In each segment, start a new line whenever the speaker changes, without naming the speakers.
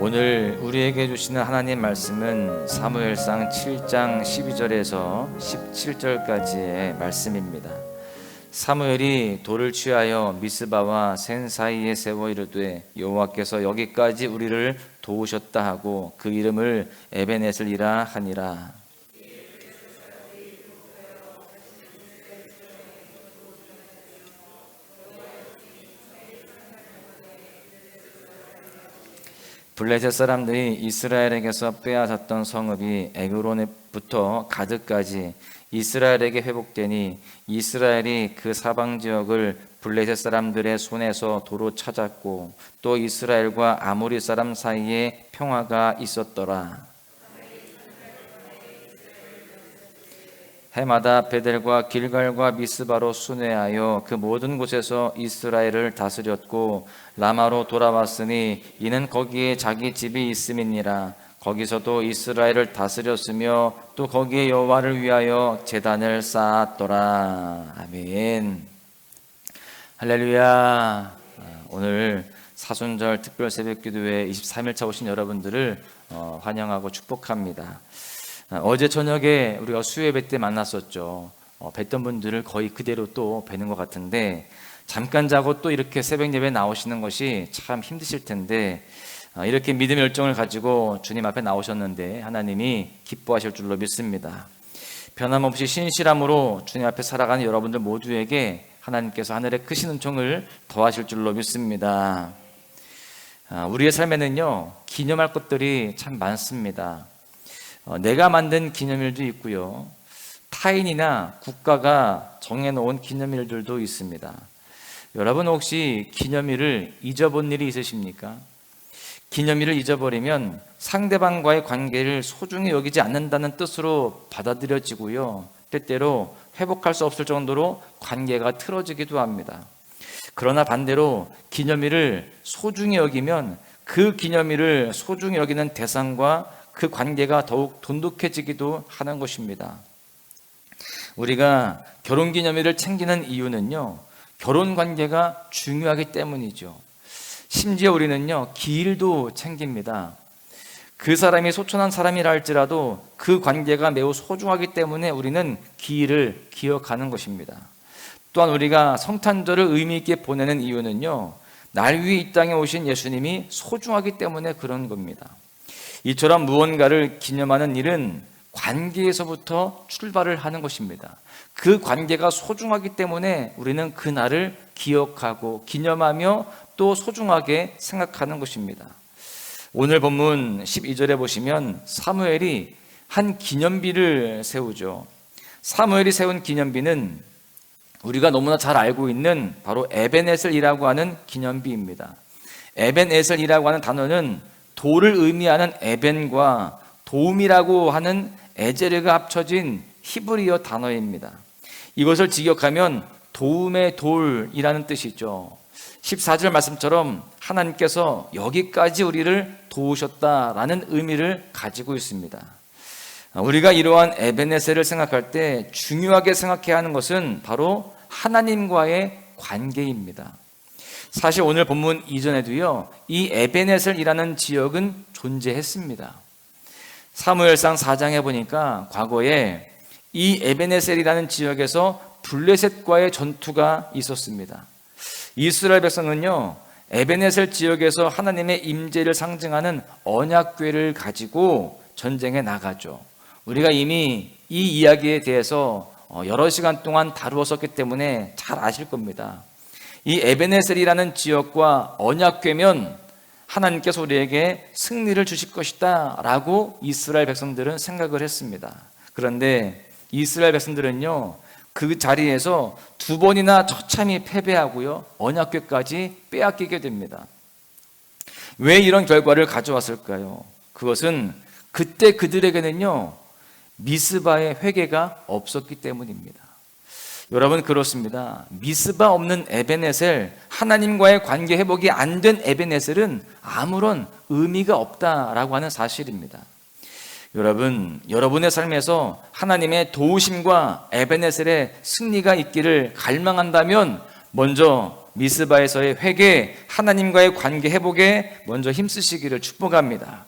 오늘 우리에게 주시는 하나님 말씀은 사무엘상 7장 12절에서 17절까지의 말씀입니다. 사무엘이 돌을 취하여 미스바와 센 사이에 세워 이르되 여호와께서 여기까지 우리를 도우셨다 하고 그 이름을 에벤에셀이라 하니라. 블레셋 사람들이 이스라엘에게서 빼앗았던 성읍이 에그론부터 가드까지 이스라엘에게 회복되니 이스라엘이 그 사방 지역을 블레셋 사람들의 손에서 도로 찾았고 또 이스라엘과 아모리 사람 사이에 평화가 있었더라. 해마다 베델과 길갈과 미스바로 순회하여 그 모든 곳에서 이스라엘을 다스렸고 라마로 돌아왔으니 이는 거기에 자기 집이 있음이니라. 거기서도 이스라엘을 다스렸으며 또 거기에 여호와를 위하여 제단을 쌓았더라. 아멘. 할렐루야. 오늘 사순절 특별 새벽기도회 23일차 오신 여러분들을 환영하고 축복합니다. 어제 저녁에 우리가 수요예배 때 만났었죠. 뵀던 분들을 거의 그대로 또 뵈는 것 같은데 잠깐 자고 또 이렇게 새벽 예배 나오시는 것이 참 힘드실 텐데 이렇게 믿음의 열정을 가지고 주님 앞에 나오셨는데 하나님이 기뻐하실 줄로 믿습니다. 변함없이 신실함으로 주님 앞에 살아가는 여러분들 모두에게 하나님께서 하늘의 크신 은총을 더하실 줄로 믿습니다. 우리의 삶에는요 기념할 것들이 참 많습니다. 내가 만든 기념일도 있고요. 타인이나 국가가 정해놓은 기념일들도 있습니다. 여러분 혹시 기념일을 잊어본 일이 있으십니까? 기념일을 잊어버리면 상대방과의 관계를 소중히 여기지 않는다는 뜻으로 받아들여지고요. 때때로 회복할 수 없을 정도로 관계가 틀어지기도 합니다. 그러나 반대로 기념일을 소중히 여기면 그 기념일을 소중히 여기는 대상과 그 관계가 더욱 돈독해지기도 하는 것입니다. 우리가 결혼기념일을 챙기는 이유는요, 결혼관계가 중요하기 때문이죠. 심지어 우리는요, 기일도 챙깁니다. 그 사람이 소천한 사람이라 할지라도 그 관계가 매우 소중하기 때문에 우리는 기일을 기억하는 것입니다. 또한 우리가 성탄절을 의미 있게 보내는 이유는요, 날 위해 이 땅에 오신 예수님이 소중하기 때문에 그런 겁니다. 이처럼 무언가를 기념하는 일은 관계에서부터 출발을 하는 것입니다. 그 관계가 소중하기 때문에 우리는 그 날을 기억하고 기념하며 또 소중하게 생각하는 것입니다. 오늘 본문 12절에 보시면 사무엘이 한 기념비를 세우죠. 사무엘이 세운 기념비는 우리가 너무나 잘 알고 있는 바로 에벤에셀이라고 하는 기념비입니다. 에벤에셀이라고 하는 단어는 돌을 의미하는 에벤과 도움이라고 하는 에제르가 합쳐진 히브리어 단어입니다. 이것을 직역하면 도움의 돌이라는 뜻이죠. 14절 말씀처럼 하나님께서 여기까지 우리를 도우셨다라는 의미를 가지고 있습니다. 우리가 이러한 에벤에셀을 생각할 때 중요하게 생각해야 하는 것은 바로 하나님과의 관계입니다. 사실 오늘 본문 이전에도요, 이 에벤에셀이라는 지역은 존재했습니다. 사무엘상 4장에 보니까 과거에 이 에벤에셀이라는 지역에서 블레셋과의 전투가 있었습니다. 이스라엘 백성은요, 에벤에셀 지역에서 하나님의 임재를 상징하는 언약궤를 가지고 전쟁에 나가죠. 우리가 이미 이 이야기에 대해서 여러 시간 동안 다루었었기 때문에 잘 아실 겁니다. 이 에벤에셀이라는 지역과 언약궤면 하나님께서 우리에게 승리를 주실 것이다 라고 이스라엘 백성들은 생각을 했습니다. 그런데 이스라엘 백성들은요, 그 자리에서 두 번이나 처참히 패배하고요, 언약궤까지 빼앗기게 됩니다. 왜 이런 결과를 가져왔을까요? 그것은 그때 그들에게는요, 미스바의 회개가 없었기 때문입니다. 여러분, 그렇습니다. 미스바 없는 에벤에셀, 하나님과의 관계 회복이 안 된 에벤에셀은 아무런 의미가 없다라고 하는 사실입니다. 여러분, 여러분의 삶에서 하나님의 도우심과 에벤에셀의 승리가 있기를 갈망한다면 먼저 미스바에서의 회개, 하나님과의 관계 회복에 먼저 힘쓰시기를 축복합니다.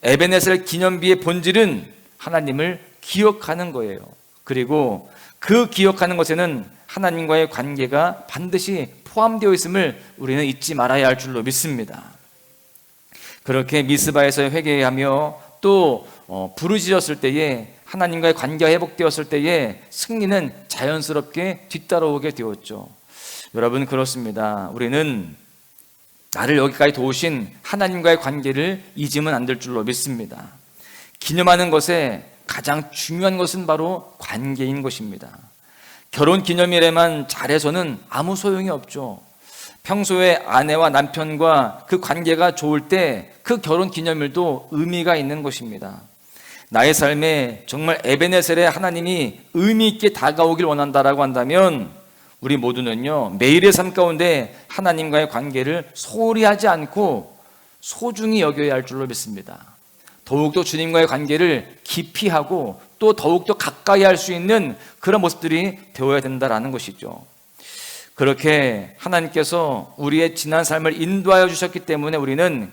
에베네셀 기념비의 본질은 하나님을 기억하는 거예요. 그리고 그 기억하는 것에는 하나님과의 관계가 반드시 포함되어 있음을 우리는 잊지 말아야 할 줄로 믿습니다. 그렇게 미스바에서의 회개하며 또 부르짖었을 때에 하나님과의 관계가 회복되었을 때에 승리는 자연스럽게 뒤따라오게 되었죠. 여러분, 그렇습니다. 우리는 나를 여기까지 도우신 하나님과의 관계를 잊으면 안 될 줄로 믿습니다. 기념하는 것에 가장 중요한 것은 바로 관계인 것입니다. 결혼 기념일에만 잘해서는 아무 소용이 없죠. 평소에 아내와 남편과 그 관계가 좋을 때 그 결혼 기념일도 의미가 있는 것입니다. 나의 삶에 정말 에베네셀의 하나님이 의미 있게 다가오길 원한다라고 한다면 우리 모두는요, 매일의 삶 가운데 하나님과의 관계를 소홀히 하지 않고 소중히 여겨야 할 줄로 믿습니다. 더욱더 주님과의 관계를 깊이 하고 또 더욱더 가까이 할 수 있는 그런 모습들이 되어야 된다라는 것이죠. 그렇게 하나님께서 우리의 지난 삶을 인도하여 주셨기 때문에 우리는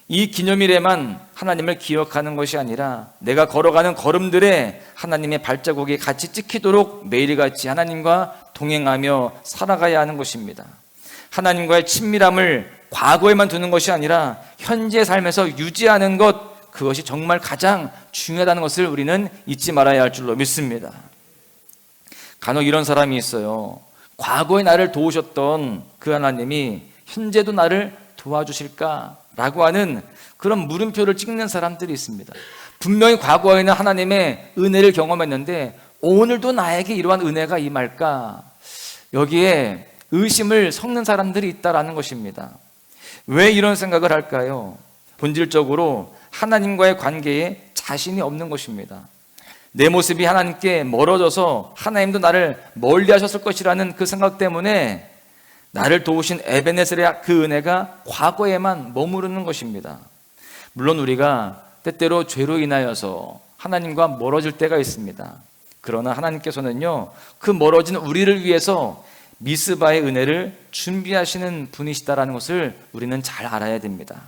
이 기념일에만 하나님을 기억하는 것이 아니라 내가 걸어가는 걸음들에 하나님의 발자국이 같이 찍히도록 매일같이 하나님과 동행하며 살아가야 하는 것입니다. 하나님과의 친밀함을 과거에만 두는 것이 아니라 현재 삶에서 유지하는 것, 그것이 정말 가장 중요하다는 것을 우리는 잊지 말아야 할 줄로 믿습니다. 간혹 이런 사람이 있어요. 과거에 나를 도우셨던 그 하나님이 현재도 나를 도와주실까라고 하는 그런 물음표를 찍는 사람들이 있습니다. 분명히 과거에는 하나님의 은혜를 경험했는데 오늘도 나에게 이러한 은혜가 임할까? 여기에 의심을 섞는 사람들이 있다라는 것입니다. 왜 이런 생각을 할까요? 본질적으로 하나님과의 관계에 자신이 없는 것입니다. 내 모습이 하나님께 멀어져서 하나님도 나를 멀리 하셨을 것이라는 그 생각 때문에 나를 도우신 에베네셀의 그 은혜가 과거에만 머무르는 것입니다. 물론 우리가 때때로 죄로 인하여서 하나님과 멀어질 때가 있습니다. 그러나 하나님께서는요, 그 멀어진 우리를 위해서 미스바의 은혜를 준비하시는 분이시다라는 것을 우리는 잘 알아야 됩니다.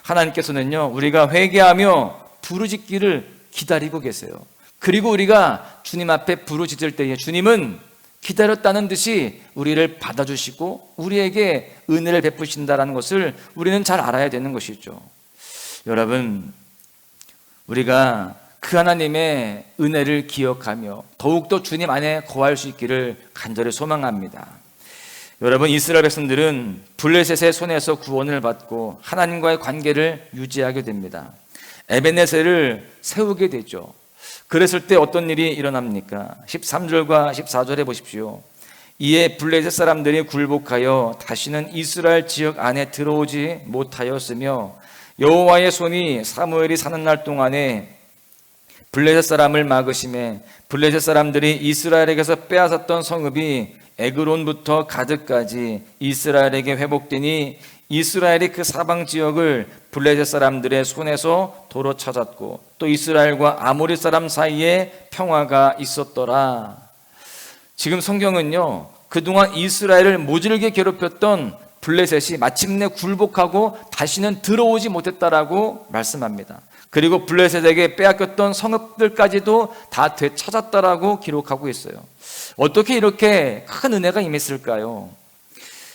하나님께서는요, 우리가 회개하며 부르짖기를 기다리고 계세요. 그리고 우리가 주님 앞에 부르짖을 때에 주님은 기다렸다는 듯이 우리를 받아주시고 우리에게 은혜를 베푸신다는 것을 우리는 잘 알아야 되는 것이죠. 여러분, 우리가 그 하나님의 은혜를 기억하며 더욱더 주님 안에 거할 수 있기를 간절히 소망합니다. 여러분, 이스라엘 백성들은 블레셋의 손에서 구원을 받고 하나님과의 관계를 유지하게 됩니다. 에베네셀을 세우게 되죠. 그랬을 때 어떤 일이 일어납니까? 13절과 14절에 보십시오. 이에 블레셋 사람들이 굴복하여 다시는 이스라엘 지역 안에 들어오지 못하였으며 여호와의 손이 사무엘이 사는 날 동안에 블레셋 사람을 막으심에 블레셋 사람들이 이스라엘에게서 빼앗았던 성읍이 에그론부터 가드까지 이스라엘에게 회복되니 이스라엘이 그 사방 지역을 블레셋 사람들의 손에서 도로 찾았고 또 이스라엘과 아모리 사람 사이에 평화가 있었더라. 지금 성경은요, 그동안 이스라엘을 모질게 괴롭혔던 블레셋이 마침내 굴복하고 다시는 들어오지 못했다라고 말씀합니다. 그리고 블레셋에게 빼앗겼던 성읍들까지도 다 되찾았다라고 기록하고 있어요. 어떻게 이렇게 큰 은혜가 임했을까요?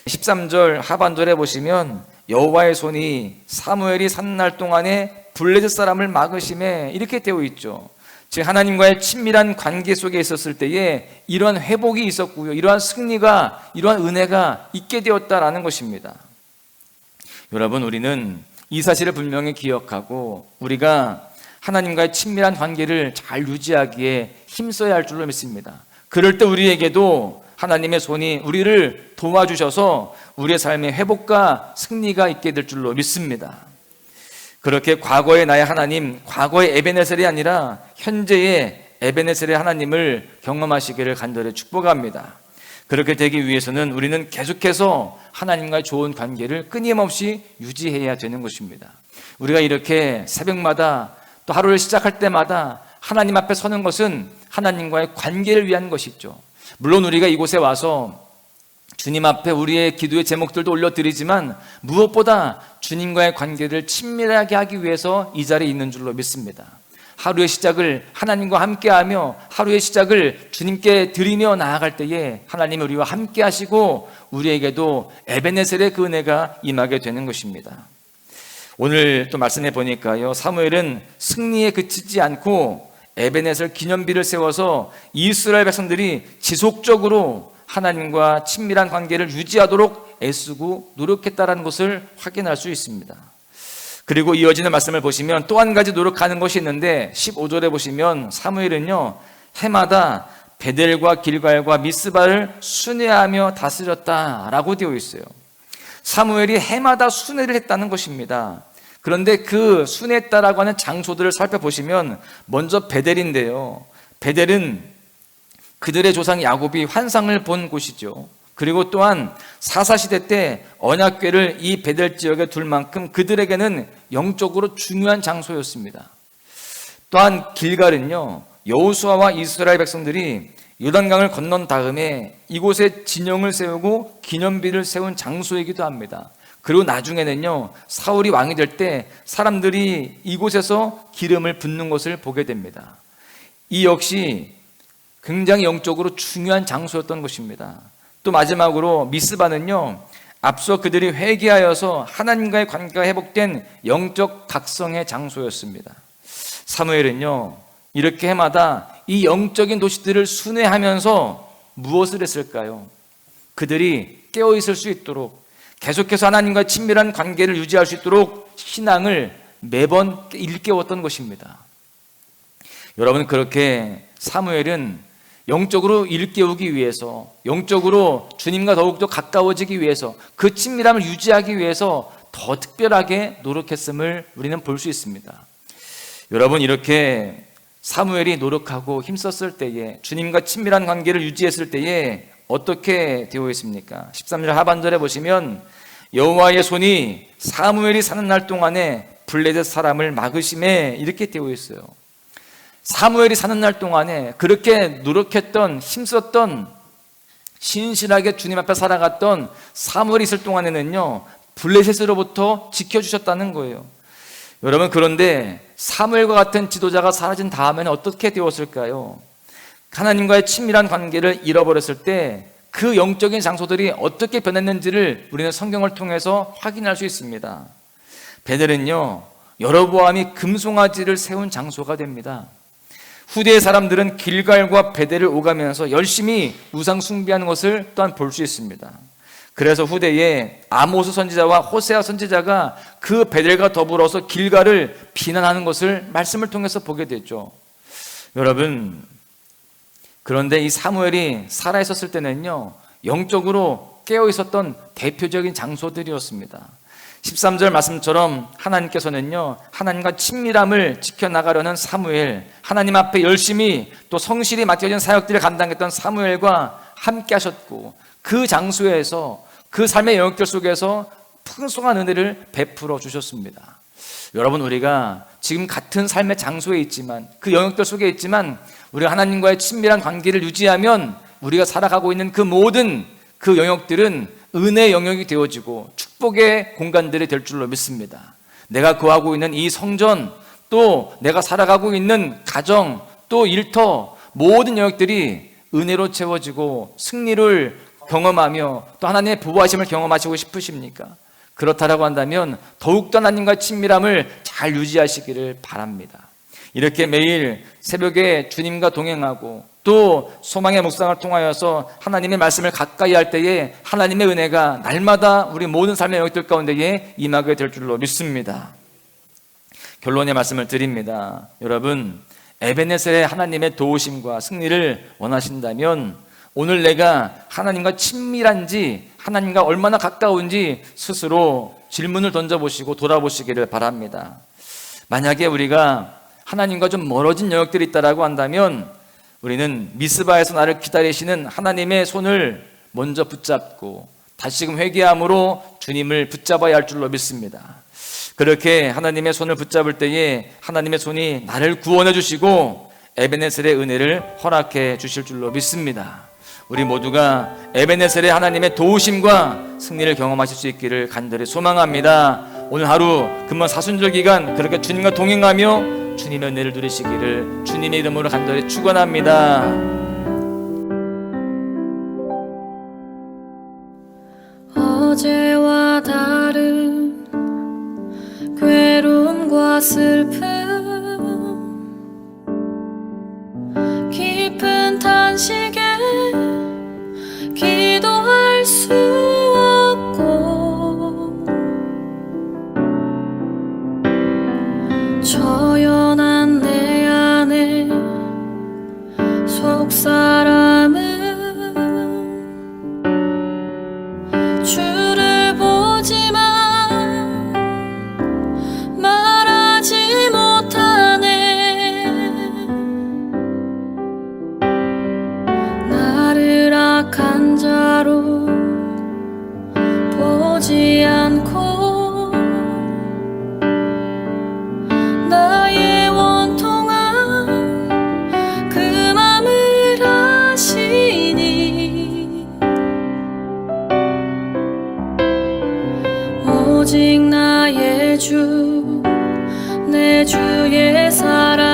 13절 하반절에 보시면 여호와의 손이 사무엘이 사는 날 동안에 블레셋 사람을 막으심에 이렇게 되어 있죠. 즉 하나님과의 친밀한 관계 속에 있었을 때에 이러한 회복이 있었고요, 이러한 승리가, 이러한 은혜가 있게 되었다라는 것입니다. 여러분, 우리는 이 사실을 분명히 기억하고 우리가 하나님과의 친밀한 관계를 잘 유지하기에 힘써야 할 줄로 믿습니다. 그럴 때 우리에게도 하나님의 손이 우리를 도와주셔서 우리의 삶의 회복과 승리가 있게 될 줄로 믿습니다. 그렇게 과거의 나의 하나님, 과거의 에베네셀이 아니라 현재의 에베네셀의 하나님을 경험하시기를 간절히 축복합니다. 그렇게 되기 위해서는 우리는 계속해서 하나님과의 좋은 관계를 끊임없이 유지해야 되는 것입니다. 우리가 이렇게 새벽마다 또 하루를 시작할 때마다 하나님 앞에 서는 것은 하나님과의 관계를 위한 것이죠. 물론 우리가 이곳에 와서 주님 앞에 우리의 기도의 제목들도 올려드리지만 무엇보다 주님과의 관계를 친밀하게 하기 위해서 이 자리에 있는 줄로 믿습니다. 하루의 시작을 하나님과 함께하며 하루의 시작을 주님께 드리며 나아갈 때에 하나님이 우리와 함께 하시고 우리에게도 에베네셀의 그 은혜가 임하게 되는 것입니다. 오늘 또 말씀해 보니까요, 사무엘은 승리에 그치지 않고 에베네셀 기념비를 세워서 이스라엘 백성들이 지속적으로 하나님과 친밀한 관계를 유지하도록 애쓰고 노력했다는 것을 확인할 수 있습니다. 그리고 이어지는 말씀을 보시면 또 한 가지 노력하는 것이 있는데 15절에 보시면 사무엘은요, 해마다 베델과 길갈과 미스바를 순회하며 다스렸다라고 되어 있어요. 사무엘이 해마다 순회를 했다는 것입니다. 그런데 그 순회했다라고 하는 장소들을 살펴보시면 먼저 베델인데요, 베델은 그들의 조상 야곱이 환상을 본 곳이죠. 그리고 또한 사사시대 때 언약궤를 이 베델 지역에 둘 만큼 그들에게는 영적으로 중요한 장소였습니다. 또한 길갈은요, 여호수아와 이스라엘 백성들이 요단강을 건넌 다음에 이곳에 진영을 세우고 기념비를 세운 장소이기도 합니다. 그리고 나중에는요, 사울이 왕이 될 때 사람들이 이곳에서 기름을 붓는 것을 보게 됩니다. 이 역시 굉장히 영적으로 중요한 장소였던 것입니다. 또 마지막으로 미스바는요, 앞서 그들이 회개하여서 하나님과의 관계가 회복된 영적 각성의 장소였습니다. 사무엘은요, 이렇게 해마다 이 영적인 도시들을 순회하면서 무엇을 했을까요? 그들이 깨어있을 수 있도록, 계속해서 하나님과 친밀한 관계를 유지할 수 있도록 신앙을 매번 일깨웠던 것입니다. 여러분, 그렇게 사무엘은 영적으로 일깨우기 위해서, 영적으로 주님과 더욱더 가까워지기 위해서, 그 친밀함을 유지하기 위해서 더 특별하게 노력했음을 우리는 볼 수 있습니다. 여러분, 이렇게 사무엘이 노력하고 힘썼을 때에, 주님과 친밀한 관계를 유지했을 때에 어떻게 되어 있습니까? 13절 하반절에 보시면 여호와의 손이 사무엘이 사는 날 동안에 블레셋 사람을 막으심에 이렇게 되어 있어요. 사무엘이 사는 날 동안에 그렇게 노력했던, 힘썼던, 신실하게 주님 앞에 살아갔던 사무엘이 있을 동안에는요, 블레셋으로부터 지켜주셨다는 거예요. 여러분, 그런데 사무엘과 같은 지도자가 사라진 다음에는 어떻게 되었을까요? 하나님과의 친밀한 관계를 잃어버렸을 때 그 영적인 장소들이 어떻게 변했는지를 우리는 성경을 통해서 확인할 수 있습니다. 베델은요, 여로보암이 금송아지를 세운 장소가 됩니다. 후대의 사람들은 길갈과 베델을 오가면서 열심히 우상 숭배하는 것을 또한 볼 수 있습니다. 그래서 후대에 아모스 선지자와 호세아 선지자가 그 베델과 더불어서 길갈을 비난하는 것을 말씀을 통해서 보게 되죠. 여러분, 그런데 이 사무엘이 살아있었을 때는요, 영적으로 깨어있었던 대표적인 장소들이었습니다. 13절 말씀처럼 하나님께서는요, 하나님과 친밀함을 지켜나가려는 사무엘, 하나님 앞에 열심히 또 성실히 맡겨진 사역들을 감당했던 사무엘과 함께 하셨고, 그 장소에서, 그 삶의 영역들 속에서 풍성한 은혜를 베풀어 주셨습니다. 여러분, 우리가 지금 같은 삶의 장소에 있지만, 그 영역들 속에 있지만, 우리가 하나님과의 친밀한 관계를 유지하면 우리가 살아가고 있는 그 모든 그 영역들은 은혜의 영역이 되어지고 축복의 공간들이 될 줄로 믿습니다. 내가 거하고 있는 이 성전, 또 내가 살아가고 있는 가정, 또 일터, 모든 영역들이 은혜로 채워지고 승리를 경험하며 또 하나님의 보호하심을 경험하시고 싶으십니까? 그렇다라고 한다면 더욱더 하나님과 친밀함을 잘 유지하시기를 바랍니다. 이렇게 매일 새벽에 주님과 동행하고 또 소망의 묵상을 통하여서 하나님의 말씀을 가까이 할 때에 하나님의 은혜가 날마다 우리 모든 삶의 영역들 가운데에 임하게 될 줄로 믿습니다. 결론의 말씀을 드립니다. 여러분, 에베네셀의 하나님의 도우심과 승리를 원하신다면 오늘 내가 하나님과 친밀한지, 하나님과 얼마나 가까운지 스스로 질문을 던져보시고 돌아보시기를 바랍니다. 만약에 우리가 하나님과 좀 멀어진 영역들이 있다고 한다면 우리는 미스바에서 나를 기다리시는 하나님의 손을 먼저 붙잡고 다시금 회개함으로 주님을 붙잡아야 할 줄로 믿습니다. 그렇게 하나님의 손을 붙잡을 때에 하나님의 손이 나를 구원해 주시고 에베네셀의 은혜를 허락해 주실 줄로 믿습니다. 우리 모두가 에베네셀의 하나님의 도우심과 승리를 경험하실 수 있기를 간절히 소망합니다. 오늘 하루 금방 사순절 기간 그렇게 주님과 동행하며 주님의 은혜를 누리시기를 주님의 이름으로 간절히 축원합니다.
어제와 다른 괴로움과 슬픔, 깊은 탄식에 기도할 수 없고, 처연한 내 안에 속사람은 주를 보지만 말하지 못하네. 나를 악한 자로 보지 않고 나의 원통한 그 맘을 아시니, 오직 나의 주, 내 주의 사랑